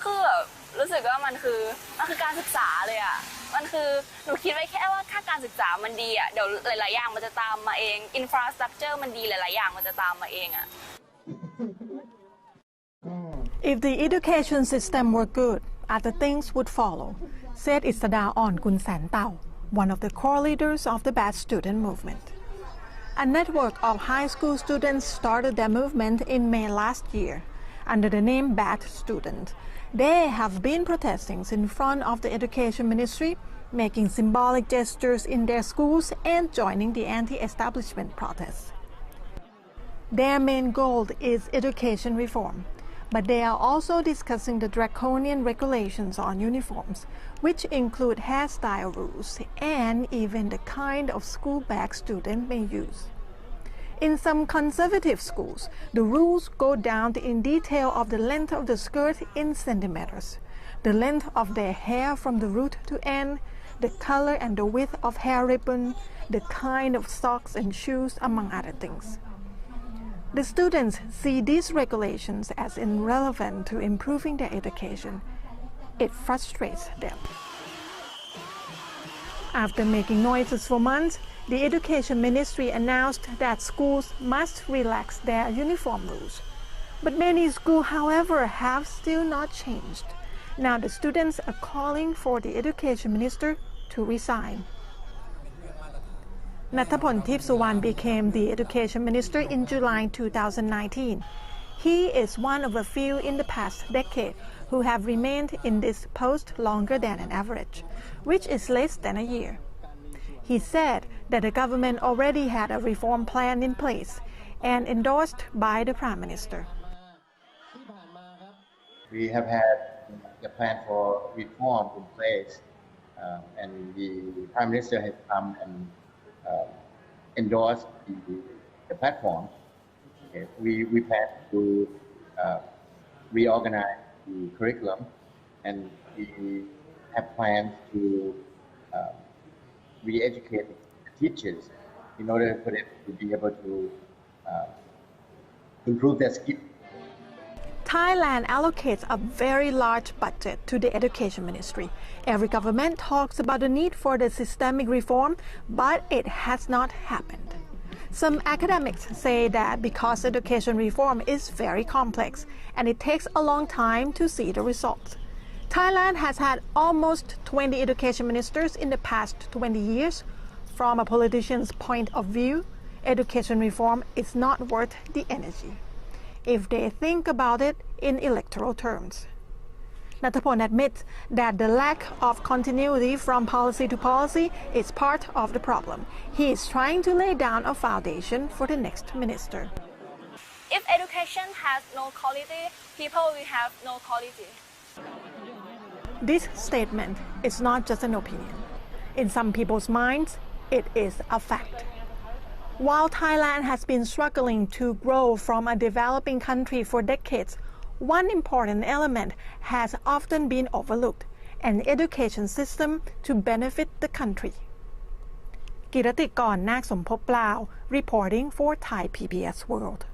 คือแบบรู้สึกว่ามันคือการศึกษาเลยอ่ะมันคือหนูคิดไว้แค่ว่าถ้าการศึกษามันดีอ่ะเดี๋ยวหลายๆอย่างมันจะตามมาเองอินฟราสตรัคเจอร์มันดีหลายๆอย่างมันจะตามมาเองอ่ะ If the education system were good, other things would follow, said Isada Ongun Santao, one of the core leaders of the Bad Student Movement. A network of high school students started their movement in May last year. Under the name Bad Student, they have been protesting in front of the Education Ministry, making symbolic gestures in their schools and joining the anti-establishment protests. Their main goal is education reform, but they are also discussing the draconian regulations on uniforms, which include hairstyle rules and even the kind of school bag students may use. In some conservative schools, the rules go down in detail of the length of the skirt in centimeters, the length of their hair from the root to end, the color and the width of hair ribbon, the kind of socks and shoes, among other things. The students see these regulations as irrelevant to improving their education. It frustrates them. After making noises for months, the Education Ministry announced that schools must relax their uniform rules. But many schools, however, have still not changed. Now the students are calling for the Education Minister to resign. Nathaporn Suwan became the Education Minister in July 2019. He is one of a few in the past decade who have remained in this post longer than an average, which is less than a year. He said that the government already had a reform plan in place and endorsed by the Prime Minister. We have had the plan for reform in place, and the Prime Minister has come and endorsed the platform. Okay. We plan to reorganize the curriculum, and we have plans to re-educate the teachers in order for them to be able to improve their skills. Thailand allocates a very large budget to the Education Ministry. Every government talks about the need for the systemic reform, but it has not happened. Some academics say that because education reform is very complex and it takes a long time to see the results. Thailand has had almost 20 education ministers in the past 20 years. From a politician's point of view, education reform is not worth the energy if they think about it in electoral terms. Nathaporn admits that the lack of continuity from policy to policy is part of the problem. He is trying to lay down a foundation for the next minister. If education has no quality, people will have no quality. This statement is not just an opinion. In some people's minds, it is a fact. While Thailand has been struggling to grow from a developing country for decades, one important element has often been overlooked: an education system to benefit the country. Naksompop Blauw, reporting for Thai PBS World.